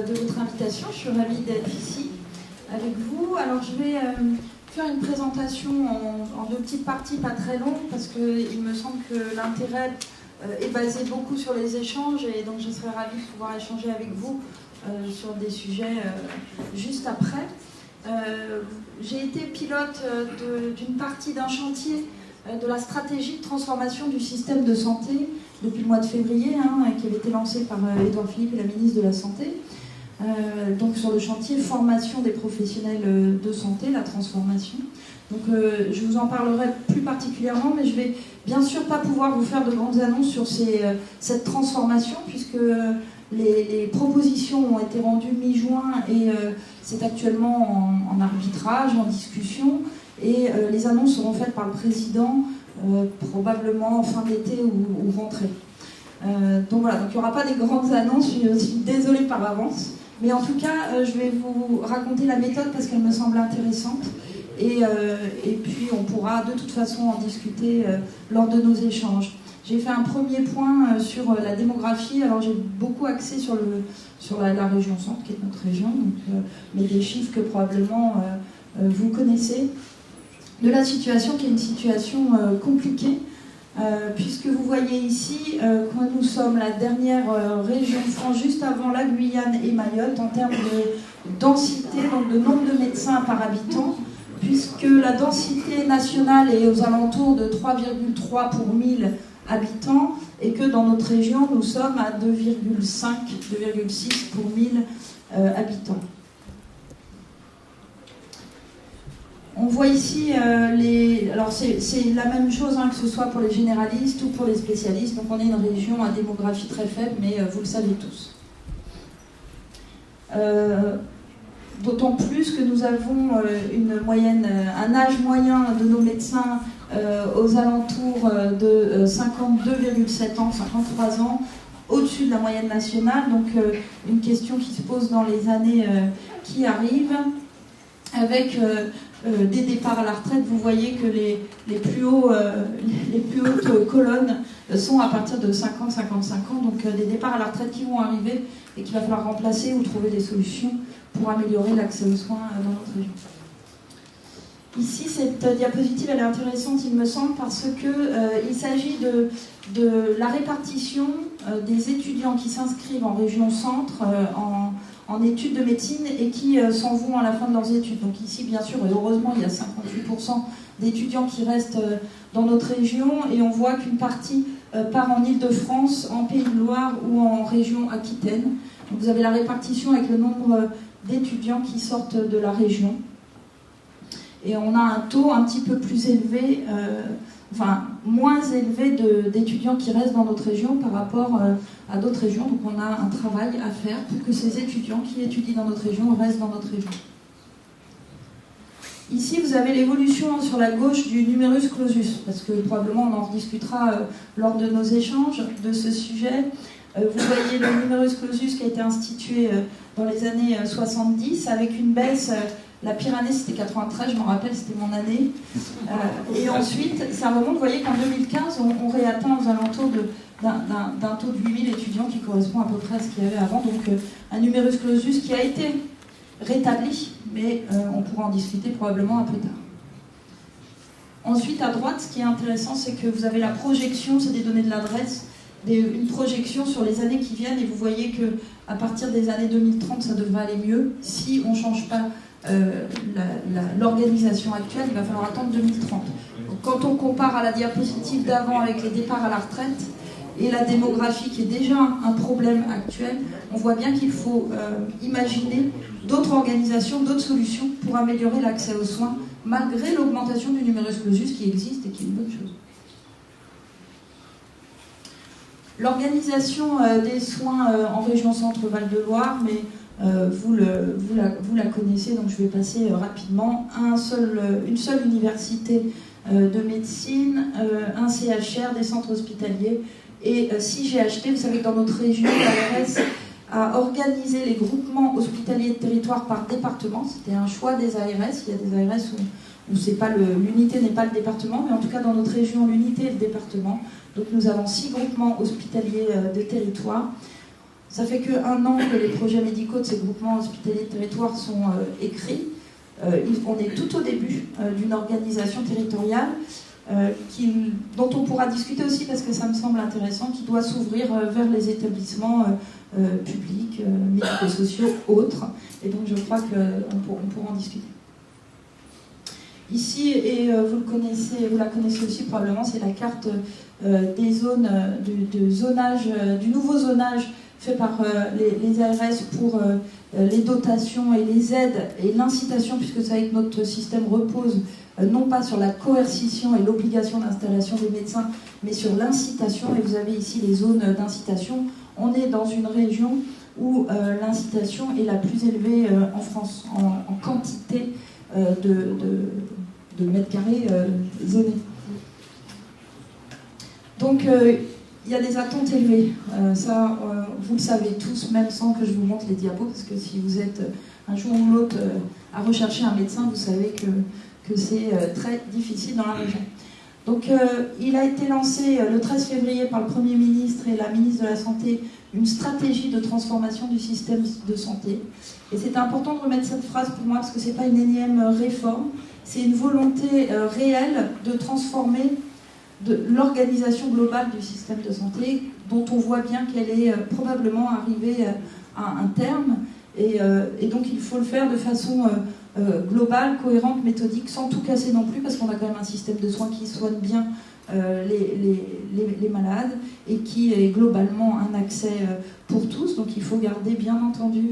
de votre invitation. Je suis ravie d'être ici avec vous. Alors je vais faire une présentation en deux petites parties, pas très longues, parce qu'il me semble que l'intérêt est basé beaucoup sur les échanges, et donc je serais ravie de pouvoir échanger avec vous sur des sujets juste après. J'ai été pilote d'une partie d'un chantier de la stratégie de transformation du système de santé depuis le mois de février, qui avait été lancé par Édouard Philippe et la ministre de la Santé. Donc sur le chantier formation des professionnels de santé, la transformation. Donc je vous en parlerai plus particulièrement, mais je vais bien sûr pas pouvoir vous faire de grandes annonces sur cette transformation, puisque les propositions ont été rendues mi-juin et c'est actuellement en arbitrage, en discussion, et les annonces seront faites par le président probablement en fin d'été ou rentrée. Donc voilà, donc il n'y aura pas des grandes annonces, je suis désolée par avance, mais en tout cas je vais vous raconter la méthode parce qu'elle me semble intéressante, et puis on pourra de toute façon en discuter lors de nos échanges. J'ai fait un premier point sur la démographie. Alors j'ai beaucoup axé sur la région centre, qui est notre région, donc, mais des chiffres que probablement vous connaissez, de la situation qui est une situation compliquée, puisque vous voyez ici que nous sommes la dernière région de France, juste avant la Guyane et Mayotte, en termes de densité, donc de nombre de médecins par habitant, puisque la densité nationale est aux alentours de 3,3 pour 1000 habitants, et que dans notre région, nous sommes à 2,5, 2,6 pour 1000 habitants. On voit ici alors c'est la même chose, que ce soit pour les généralistes ou pour les spécialistes. Donc on est une région à démographie très faible, mais vous le savez tous. D'autant plus que nous avons un âge moyen de nos médecins aux alentours de 52,7 ans, 53 ans, au-dessus de la moyenne nationale. Donc une question qui se pose dans les années qui arrivent, avec des départs à la retraite. Vous voyez que les plus hautes colonnes sont à partir de 50-55 ans, donc des départs à la retraite qui vont arriver et qu'il va falloir remplacer ou trouver des solutions pour améliorer l'accès aux soins dans notre région. Ici, cette diapositive, elle est intéressante, il me semble, parce qu'il s'agit de la répartition des étudiants qui s'inscrivent en région centre en études de médecine et qui s'en vont à la fin de leurs études. Donc ici, bien sûr, et heureusement, il y a 58% d'étudiants qui restent dans notre région, et on voit qu'une partie part en Île-de-France, en Pays de Loire ou en région Aquitaine. Donc vous avez la répartition avec le nombre d'étudiants qui sortent de la région. Et on a un taux un petit peu plus élevé, moins élevé d'étudiants qui restent dans notre région par rapport à d'autres régions. Donc on a un travail à faire pour que ces étudiants qui étudient dans notre région restent dans notre région. Ici, vous avez l'évolution sur la gauche du numerus clausus, parce que probablement on en rediscutera lors de nos échanges de ce sujet. Vous voyez le numerus clausus qui a été institué dans les années 70, avec une baisse. La pire année, c'était 93, je m'en rappelle, c'était mon année. Et ensuite, ça remonte. Vous voyez qu'en 2015, on réatteint aux alentours d'un taux de 8000 étudiants qui correspond à peu près à ce qu'il y avait avant. Donc, un numerus clausus qui a été rétabli, mais on pourra en discuter probablement un peu tard. Ensuite, à droite, ce qui est intéressant, c'est que vous avez la projection, c'est des données de l'adresse, une projection sur les années qui viennent, et vous voyez qu'à partir des années 2030, ça devrait aller mieux. Si on ne change pas l'organisation actuelle, il va falloir attendre 2030. Donc, quand on compare à la diapositive d'avant avec les départs à la retraite et la démographie qui est déjà un problème actuel, on voit bien qu'il faut imaginer d'autres organisations, d'autres solutions pour améliorer l'accès aux soins, malgré l'augmentation du numerus clausus qui existe et qui est une bonne chose. L'organisation des soins en région Centre-Val de Loire, mais vous la connaissez, donc je vais passer rapidement. Une seule université de médecine, un CHR, des centres hospitaliers et 6 GHT. Vous savez que dans notre région, l'ARS a organisé les groupements hospitaliers de territoire par département. C'était un choix des ARS. Il y a des ARS où l'unité n'est pas le département, mais en tout cas dans notre région, l'unité est le département. Donc nous avons 6 groupements hospitaliers de territoire. Ça fait qu'un an que les projets médicaux de ces groupements hospitaliers de territoire sont écrits. On est tout au début d'une organisation territoriale dont on pourra discuter aussi parce que ça me semble intéressant, qui doit s'ouvrir vers les établissements publics, médico-sociaux, autres. Et donc je crois qu'on pourra en discuter. Ici, et vous la connaissez aussi probablement, c'est la carte des zones du nouveau zonage fait par les ARS pour les dotations et les aides et l'incitation, puisque vous savez que notre système repose non pas sur la coercition et l'obligation d'installation des médecins, mais sur l'incitation. Et vous avez ici les zones d'incitation. On est dans une région où l'incitation est la plus élevée en France, en quantité de mètres carrés zonés. Donc, il y a des attentes élevées. Ça, vous le savez tous, même sans que je vous montre les diapos, parce que si vous êtes un jour ou l'autre à rechercher un médecin, vous savez que c'est très difficile dans la région. Donc, il a été lancé le 13 février par le Premier ministre et la ministre de la Santé une stratégie de transformation du système de santé. Et c'est important de remettre cette phrase pour moi, parce que ce n'est pas une énième réforme, c'est une volonté réelle de transformer l'organisation globale du système de santé, dont on voit bien qu'elle est probablement arrivée à un terme, et donc il faut le faire de façon globale, cohérente, méthodique, sans tout casser non plus, parce qu'on a quand même un système de soins qui soigne bien les malades, et qui est globalement un accès pour tous, donc il faut garder bien entendu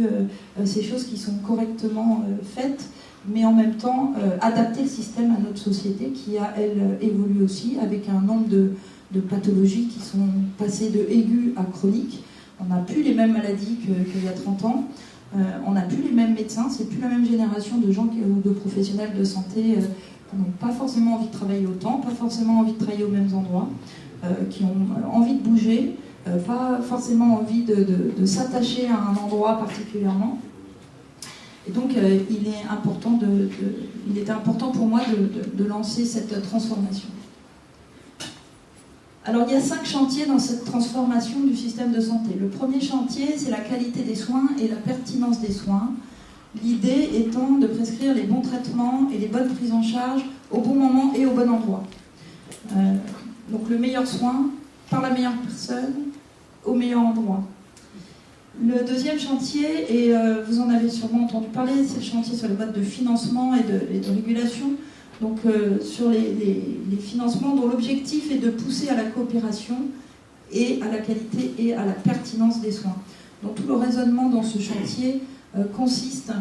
ces choses qui sont correctement faites, mais en même temps adapter le système à notre société qui a, elle, évolué aussi, avec un nombre de pathologies qui sont passées de aiguës à chroniques. On n'a plus les mêmes maladies qu'il y a 30 ans, on n'a plus les mêmes médecins, c'est plus la même génération de gens ou de professionnels de santé qui n'ont pas forcément envie de travailler autant, pas forcément envie de travailler aux mêmes endroits, qui ont envie de bouger, pas forcément envie de s'attacher à un endroit particulièrement. Et donc, il était important pour moi de lancer cette transformation. Alors, il y a 5 chantiers dans cette transformation du système de santé. Le premier chantier, c'est la qualité des soins et la pertinence des soins. L'idée étant de prescrire les bons traitements et les bonnes prises en charge au bon moment et au bon endroit. Donc, le meilleur soin par la meilleure personne au meilleur endroit. Le deuxième chantier, et vous en avez sûrement entendu parler, c'est le chantier sur les modes de financement et de régulation. Donc sur les financements dont l'objectif est de pousser à la coopération et à la qualité et à la pertinence des soins. Donc tout le raisonnement dans ce chantier consiste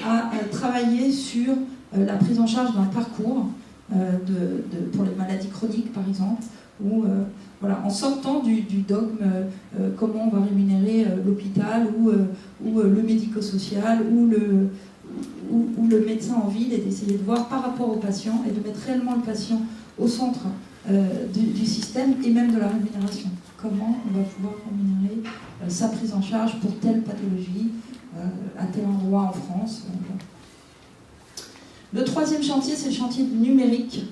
à travailler sur la prise en charge d'un parcours pour les maladies chroniques par exemple, où voilà, en sortant du dogme comment on va rémunérer l'hôpital ou le médico-social ou le médecin en ville, et d'essayer de voir par rapport au patient et de mettre réellement le patient au centre du système et même de la rémunération. Comment on va pouvoir rémunérer sa prise en charge pour telle pathologie à tel endroit en France. Le troisième chantier, c'est le chantier du numérique,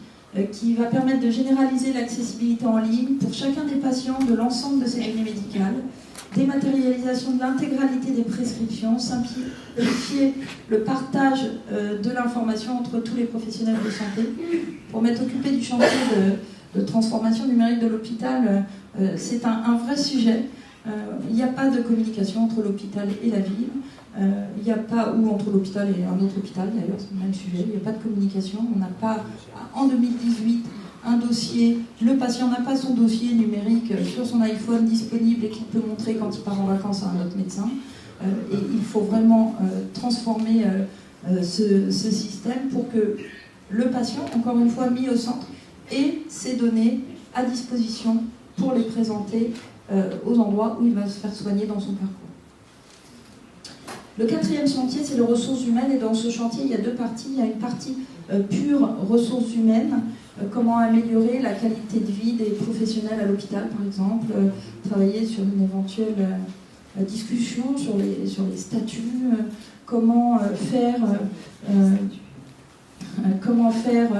qui va permettre de généraliser l'accessibilité en ligne pour chacun des patients de l'ensemble de ces données médicales, dématérialisation de l'intégralité des prescriptions, simplifier le partage de l'information entre tous les professionnels de santé. Pour m'être occupé du chantier de transformation numérique de l'hôpital, c'est un vrai sujet. Il n'y a pas de communication entre l'hôpital et la ville. Il n'y a pas, ou entre l'hôpital et un autre hôpital d'ailleurs, c'est le même sujet, il n'y a pas de communication, on n'a pas en 2018 un dossier, le patient n'a pas son dossier numérique sur son iPhone disponible et qu'il peut montrer quand il part en vacances à un autre médecin, et il faut vraiment transformer ce système pour que le patient, encore une fois mis au centre, ait ses données à disposition pour les présenter aux endroits où il va se faire soigner dans son parcours. Le quatrième chantier, c'est les ressources humaines, et dans ce chantier, il y a 2 parties. Il y a une partie pure ressources humaines, comment améliorer la qualité de vie des professionnels à l'hôpital, par exemple, travailler sur une éventuelle discussion sur les statuts, comment comment faire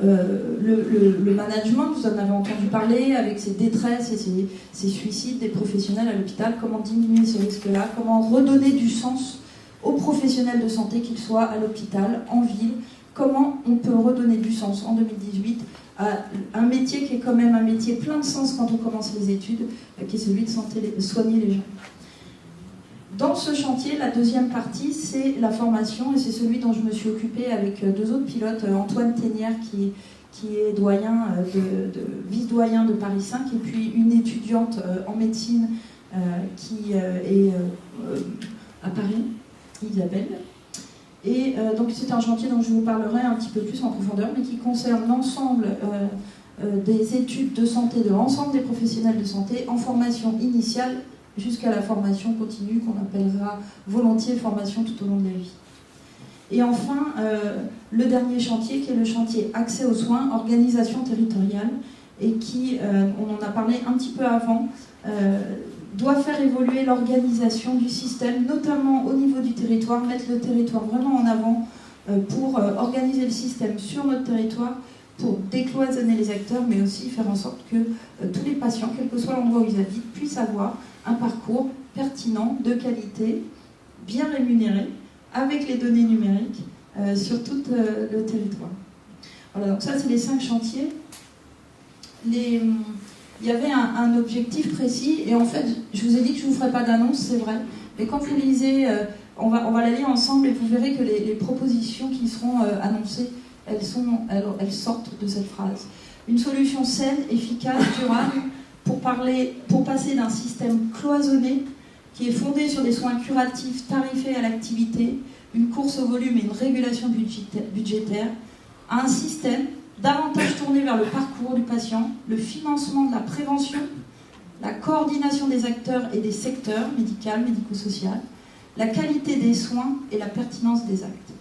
le management, vous en avez entendu parler, avec ces détresses et ces suicides des professionnels à l'hôpital, comment diminuer ce risque-là, comment redonner du sens aux professionnels de santé, qu'ils soient à l'hôpital, en ville, comment on peut redonner du sens en 2018 à un métier qui est quand même un métier plein de sens quand on commence les études, qui est celui de soigner les gens. Dans ce chantier, la deuxième partie, c'est la formation, et c'est celui dont je me suis occupée avec deux autres pilotes, Antoine Ténière, qui est doyen vice-doyen de Paris 5, et puis une étudiante en médecine qui est à Paris, Isabelle. Et donc c'est un chantier dont je vous parlerai un petit peu plus en profondeur, mais qui concerne l'ensemble des études de santé de l'ensemble des professionnels de santé en formation initiale jusqu'à la formation continue qu'on appellera volontiers formation tout au long de la vie. Et enfin, le dernier chantier qui est le chantier accès aux soins, organisation territoriale, et qui, on en a parlé un petit peu avant, doit faire évoluer l'organisation du système, notamment au niveau du territoire, mettre le territoire vraiment en avant pour organiser le système sur notre territoire, pour décloisonner les acteurs, mais aussi faire en sorte que tous les patients, quel que soit l'endroit où ils habitent, puissent avoir un parcours pertinent, de qualité, bien rémunéré, avec les données numériques sur tout le territoire. Voilà, donc ça c'est les 5 chantiers. Il y avait un objectif précis, et en fait, je vous ai dit que je ne vous ferai pas d'annonce, c'est vrai, mais quand vous lisez, on va la lire ensemble, et vous verrez que les propositions qui seront annoncées, elles sortent de cette phrase. Une solution saine, efficace, durable, pour passer d'un système cloisonné, qui est fondé sur des soins curatifs tarifés à l'activité, une course au volume et une régulation budgétaire, à un système davantage tourné vers le parcours du patient, le financement de la prévention, la coordination des acteurs et des secteurs, médical, médico-social, la qualité des soins et la pertinence des actes.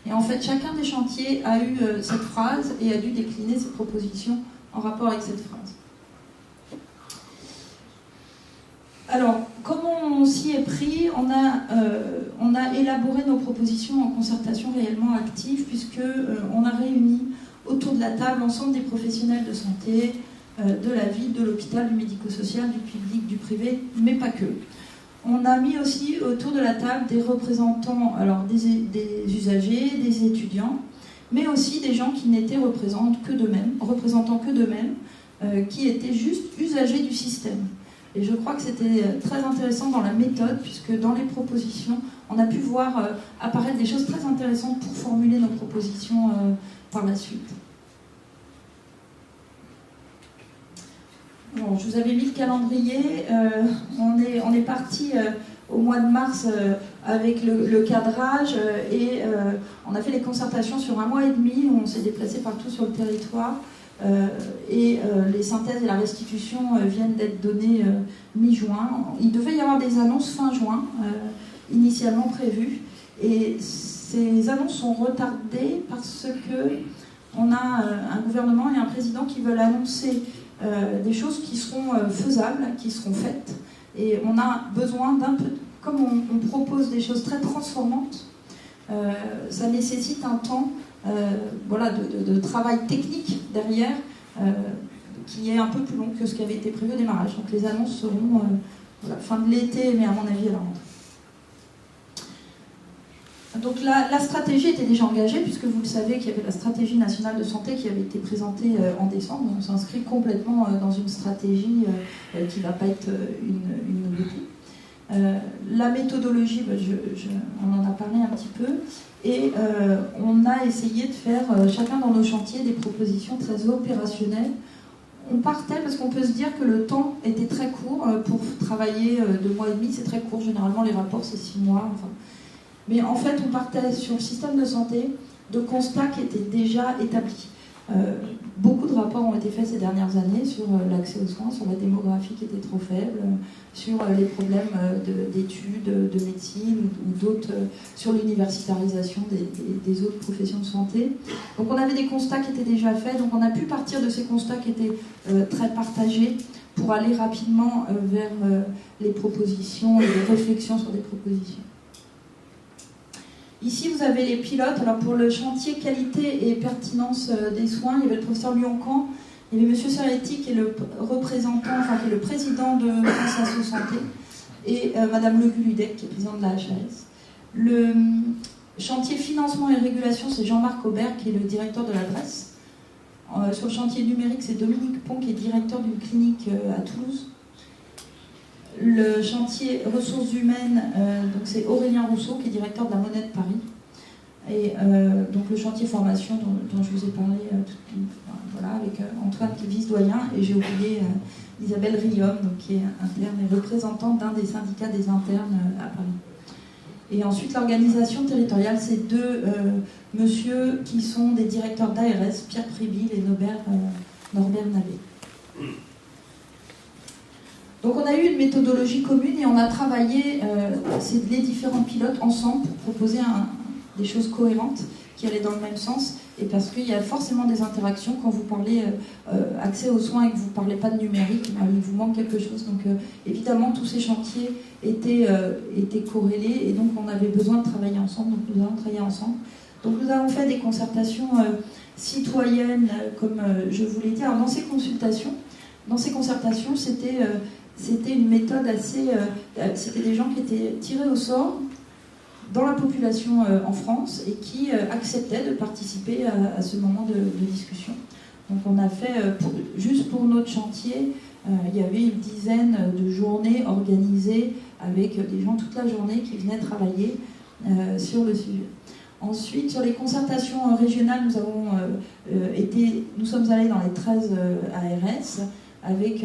Et en fait, chacun des chantiers a eu cette phrase et a dû décliner ses propositions en rapport avec cette phrase. Alors, comment on s'y est pris? On a élaboré nos propositions en concertation réellement active, puisqu'on a réuni autour de la table l'ensemble des professionnels de santé, de la ville, de l'hôpital, du médico-social, du public, du privé, mais pas que. On a mis aussi autour de la table des représentants, alors des usagers, des étudiants, mais aussi des gens qui n'étaient représentants que d'eux-mêmes, qui étaient juste usagers du système. Et je crois que c'était très intéressant dans la méthode, puisque dans les propositions, on a pu voir apparaître des choses très intéressantes pour formuler nos propositions par la suite. Bon, je vous avais mis le calendrier. On est parti au mois de mars avec le cadrage et on a fait les concertations sur 1 mois et demi où on s'est déplacé partout sur le territoire. Les synthèses et la restitution viennent d'être données mi-juin. Il devait y avoir des annonces fin juin, initialement prévues. Et ces annonces sont retardées parce qu'on a un gouvernement et un président qui veulent annoncer des choses qui seront faisables, qui seront faites. Et on a besoin d'un peu, comme on propose des choses très transformantes, ça nécessite un temps de travail technique derrière qui est un peu plus long que ce qui avait été prévu au démarrage. Donc les annonces seront fin de l'été, mais à mon avis à la rentrée. Donc la stratégie était déjà engagée, puisque vous le savez qu'il y avait la stratégie nationale de santé qui avait été présentée en décembre. On s'inscrit complètement dans une stratégie qui ne va pas être une nouveauté. La méthodologie, on en a parlé un petit peu, et on a essayé de faire, chacun dans nos chantiers, des propositions très opérationnelles. On partait parce qu'on peut se dire que le temps était très court pour travailler 2 mois et demi, c'est très court, généralement les rapports c'est 6 mois. Enfin. Mais en fait, on partait sur le système de santé de constats qui étaient déjà établis. Beaucoup de rapports ont été faits ces dernières années sur l'accès aux soins, sur la démographie qui était trop faible, sur les problèmes d'études, de médecine ou d'autres, sur l'universitarisation des autres professions de santé. Donc on avait des constats qui étaient déjà faits, donc on a pu partir de ces constats qui étaient très partagés pour aller rapidement vers les propositions et les réflexions sur des propositions. Ici, vous avez les pilotes. Alors, pour le chantier qualité et pertinence des soins, il y avait le professeur Lyon-Camp, il y avait M. Serretti, qui est le représentant, enfin, qui est le président de France Asso Santé, et Mme Le Guludec, qui est présidente de la HAS. Le chantier financement et régulation, c'est Jean-Marc Aubert, qui est le directeur de l'adresse. Sur le chantier numérique, c'est Dominique Pont, qui est directeur d'une clinique à Toulouse. Le chantier ressources humaines, donc c'est Aurélien Rousseau, qui est directeur de la Monnaie de Paris. Et donc le chantier formation dont je vous ai parlé, voilà, avec Antoine qui est vice-doyen, et j'ai oublié Isabelle Riom, donc, qui est interne et représentante d'un des syndicats des internes à Paris. Et ensuite, l'organisation territoriale, c'est deux messieurs qui sont des directeurs d'ARS, Pierre Préville et Norbert Navet. Donc on a eu une méthodologie commune et on a travaillé les différents pilotes ensemble pour proposer des choses cohérentes qui allaient dans le même sens, et parce qu'il y a forcément des interactions quand vous parlez accès aux soins et que vous ne parlez pas de numérique, il vous manque quelque chose. Donc évidemment tous ces chantiers étaient corrélés et donc on avait besoin de travailler ensemble, donc nous avons travaillé ensemble. Donc nous avons fait des concertations citoyennes, comme je vous l'ai dit. Alors dans ces concertations, c'était une méthode assez... c'était des gens qui étaient tirés au sort dans la population en France et qui acceptaient de participer à ce moment de discussion. Donc on a fait, juste pour notre chantier, il y avait une dizaine de journées organisées avec des gens toute la journée qui venaient travailler sur le sujet. Ensuite, sur les concertations régionales, nous sommes allés dans les 13 ARS avec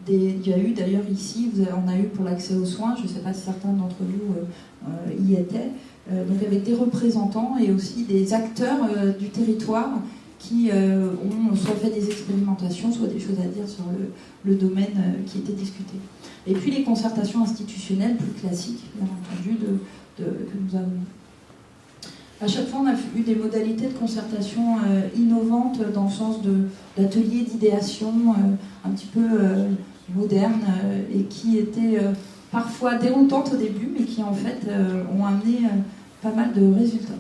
il y a eu d'ailleurs ici, on a eu pour l'accès aux soins, je ne sais pas si certains d'entre vous y étaient, donc avec des représentants et aussi des acteurs du territoire qui ont soit fait des expérimentations, soit des choses à dire sur le domaine qui était discuté. Et puis les concertations institutionnelles plus classiques, bien entendu, que nous avons. À chaque fois, on a eu des modalités de concertation innovantes dans le sens d'ateliers d'idéation un petit peu modernes et qui étaient parfois déroutantes au début, mais qui en fait ont amené pas mal de résultats.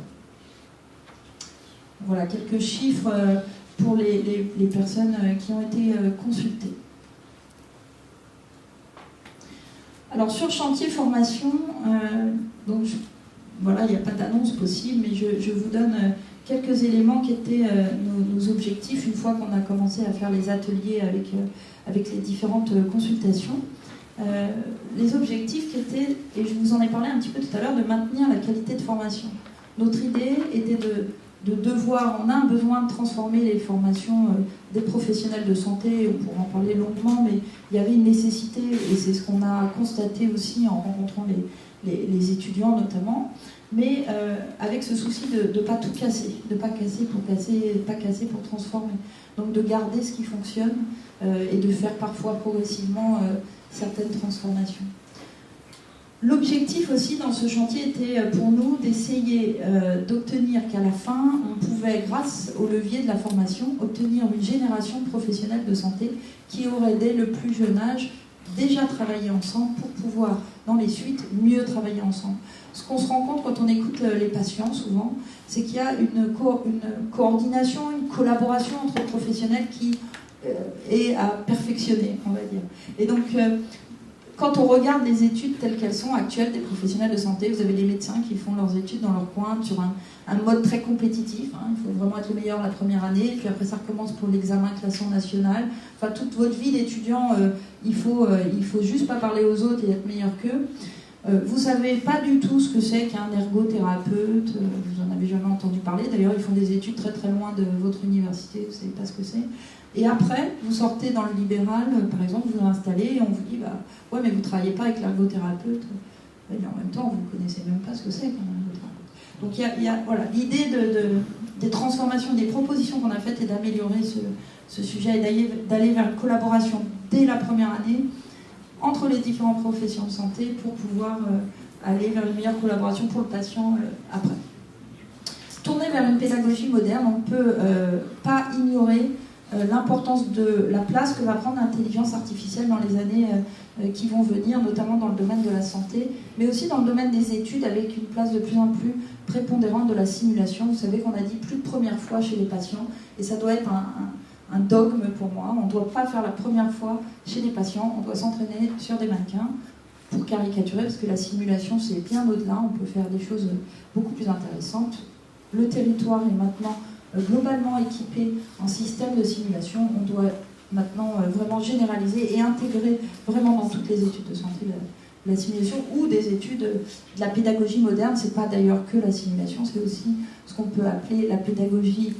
Voilà quelques chiffres pour les personnes qui ont été consultées. Alors sur chantier formation, voilà, il n'y a pas d'annonce possible, mais je vous donne quelques éléments qui étaient nos objectifs une fois qu'on a commencé à faire les ateliers avec les différentes consultations. Les objectifs qui étaient, et je vous en ai parlé un petit peu tout à l'heure, de maintenir la qualité de formation. Notre idée était on a un besoin de transformer les formations des professionnels de santé, on pourra en parler longuement, mais il y avait une nécessité, et c'est ce qu'on a constaté aussi en rencontrant les étudiants notamment, mais avec ce souci de ne pas tout casser, de ne pas casser pour casser, pas casser pour transformer. Donc de garder ce qui fonctionne et de faire parfois progressivement certaines transformations. L'objectif aussi dans ce chantier était pour nous d'essayer d'obtenir qu'à la fin, on pouvait, grâce au levier de la formation, obtenir une génération professionnelle de santé qui aurait dès le plus jeune âge déjà travaillé ensemble pour pouvoir, dans les suites, mieux travailler ensemble. Ce qu'on se rend compte quand on écoute les patients, souvent, c'est qu'il y a une coordination, une collaboration entre professionnels qui est à perfectionner, on va dire. Et donc, quand on regarde les études telles qu'elles sont actuelles des professionnels de santé, vous avez les médecins qui font leurs études dans leur coin sur un mode très compétitif. Il faut vraiment être le meilleur la première année, et puis après ça recommence pour l'examen classant national. Enfin, toute votre vie d'étudiant, il faut juste pas parler aux autres et être meilleur qu'eux. Vous savez pas du tout ce que c'est qu'un ergothérapeute, vous en avez jamais entendu parler. D'ailleurs, ils font des études très très loin de votre université, vous savez pas ce que c'est. Et après, vous sortez dans le libéral, par exemple, vous vous installez et on vous dit ouais, mais vous ne travaillez pas avec l'ergothérapeute. Et en même temps, vous ne connaissez même pas ce que c'est qu'un ergothérapeute. Donc il y a voilà, l'idée des transformations, des propositions qu'on a faites est d'améliorer ce sujet et d'aller vers une collaboration dès la première année entre les différentes professions de santé pour pouvoir aller vers une meilleure collaboration pour le patient après. Tourner vers une pédagogie moderne, on ne peut pas ignorer l'importance de la place que va prendre l'intelligence artificielle dans les années qui vont venir, notamment dans le domaine de la santé, mais aussi dans le domaine des études, avec une place de plus en plus prépondérante de la simulation. Vous savez qu'on a dit plus de première fois chez les patients, et ça doit être un dogme pour moi. On ne doit pas faire la première fois chez les patients, on doit s'entraîner sur des mannequins, pour caricaturer, parce que la simulation, c'est bien au-delà, on peut faire des choses beaucoup plus intéressantes. Le territoire est maintenant globalement équipé en système de simulation. On doit maintenant vraiment généraliser et intégrer vraiment dans toutes les études de santé la simulation, ou des études de la pédagogie moderne. C'est pas d'ailleurs que la simulation, c'est aussi ce qu'on peut appeler la pédagogie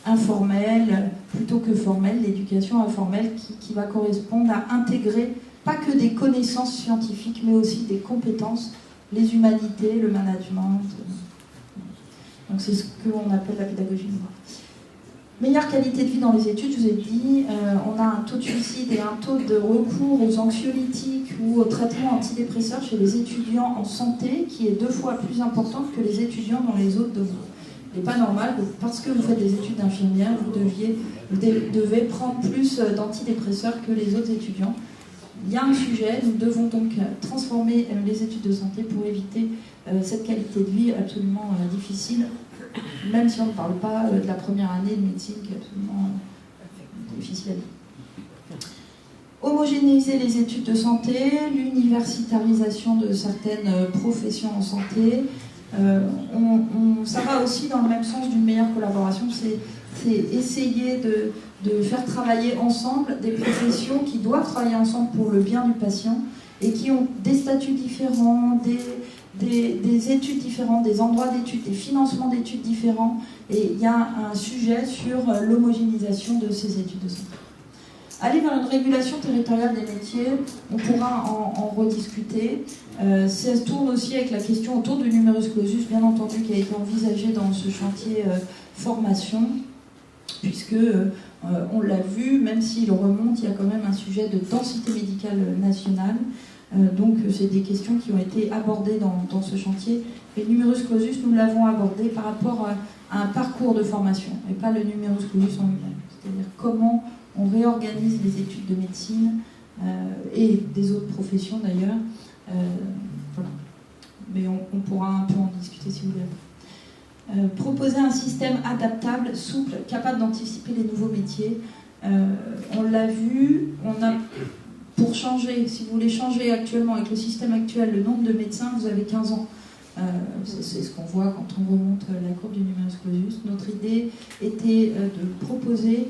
informelle plutôt que formelle, l'éducation informelle qui va correspondre à intégrer pas que des connaissances scientifiques, mais aussi des compétences, les humanités, le management. Donc c'est ce qu'on appelle la pédagogie. Meilleure qualité de vie dans les études, je vous ai dit, on a un taux de suicide et un taux de recours aux anxiolytiques ou aux traitements antidépresseurs chez les étudiants en santé qui est 2 fois plus important que les étudiants dans les autres domaines. Il n'est pas normal, parce que vous faites des études d'infirmière, vous devez prendre plus d'antidépresseurs que les autres étudiants. Il y a un sujet, nous devons donc transformer les études de santé pour éviter cette qualité de vie absolument difficile, même si on ne parle pas de la première année de médecine qui est absolument difficile à vivre. Homogénéiser les études de santé, l'universitarisation de certaines professions en santé, ça va aussi dans le même sens d'une meilleure collaboration, c'est essayer de faire travailler ensemble des professions qui doivent travailler ensemble pour le bien du patient et qui ont des statuts différents, des études différentes, des endroits d'études, des financements d'études différents. Et il y a un sujet sur l'homogénéisation de ces études de santé. Aller vers une régulation territoriale des métiers, on pourra en rediscuter. Ça se tourne aussi avec la question autour du numerus clausus, bien entendu, qui a été envisagé dans ce chantier formation, puisque on l'a vu, même s'il remonte, il y a quand même un sujet de densité médicale nationale. Donc c'est des questions qui ont été abordées dans ce chantier. Et le numerus clausus, nous l'avons abordé par rapport à un parcours de formation, et pas le numerus clausus en lui-même. C'est-à-dire comment on réorganise les études de médecine et des autres professions d'ailleurs. Voilà. Mais on pourra un peu en discuter si vous voulez. Proposer un système adaptable, souple, capable d'anticiper les nouveaux métiers. On l'a vu, pour changer, si vous voulez changer actuellement avec le système actuel, le nombre de médecins, vous avez 15 ans. C'est ce qu'on voit quand on remonte la courbe du numerus clausus. Notre idée était de proposer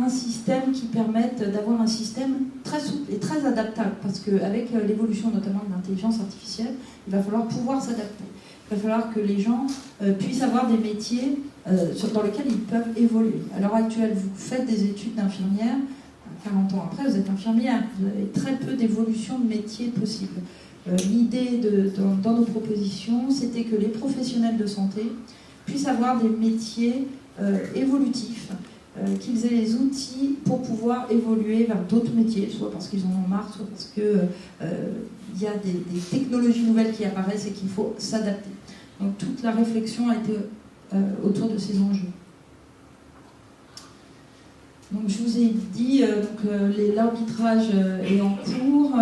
un système qui permette d'avoir un système très souple et très adaptable, parce qu'avec l'évolution notamment de l'intelligence artificielle, il va falloir pouvoir s'adapter. Il va falloir que les gens puissent avoir des métiers dans lesquels ils peuvent évoluer. À l'heure actuelle, vous faites des études d'infirmière, 40 ans après, vous êtes infirmière, vous avez très peu d'évolution de métier possible. L'idée dans nos propositions, c'était que les professionnels de santé puissent avoir des métiers évolutifs, qu'ils aient les outils pour pouvoir évoluer vers d'autres métiers, soit parce qu'ils en ont marre, soit parce qu'il y a des technologies nouvelles qui apparaissent et qu'il faut s'adapter. Donc toute la réflexion a été autour de ces enjeux. Donc je vous ai dit, l'arbitrage est en cours,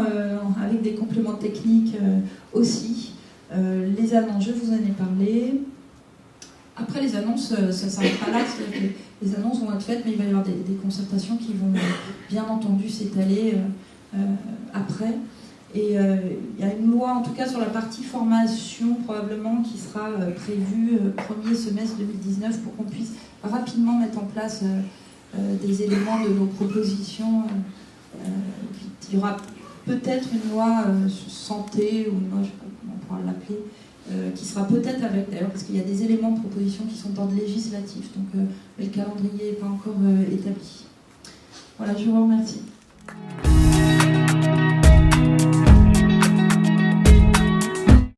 avec des compléments techniques aussi. Les annonces, je vous en ai parlé. Après les annonces, ça ne s'arrête pas là, c'est-à-dire que les annonces vont être faites, mais il va y avoir des concertations qui vont bien entendu s'étaler après. Et il y a une loi, en tout cas sur la partie formation, probablement, qui sera prévue premier semestre 2019 pour qu'on puisse rapidement mettre en place des éléments de nos propositions. Il y aura peut-être une loi santé, ou une loi, je ne sais pas comment on pourra l'appeler, qui sera peut-être avec, d'ailleurs, parce qu'il y a des éléments de proposition qui sont d'ordre législatif, donc mais le calendrier n'est pas encore établi. Voilà, je vous remercie.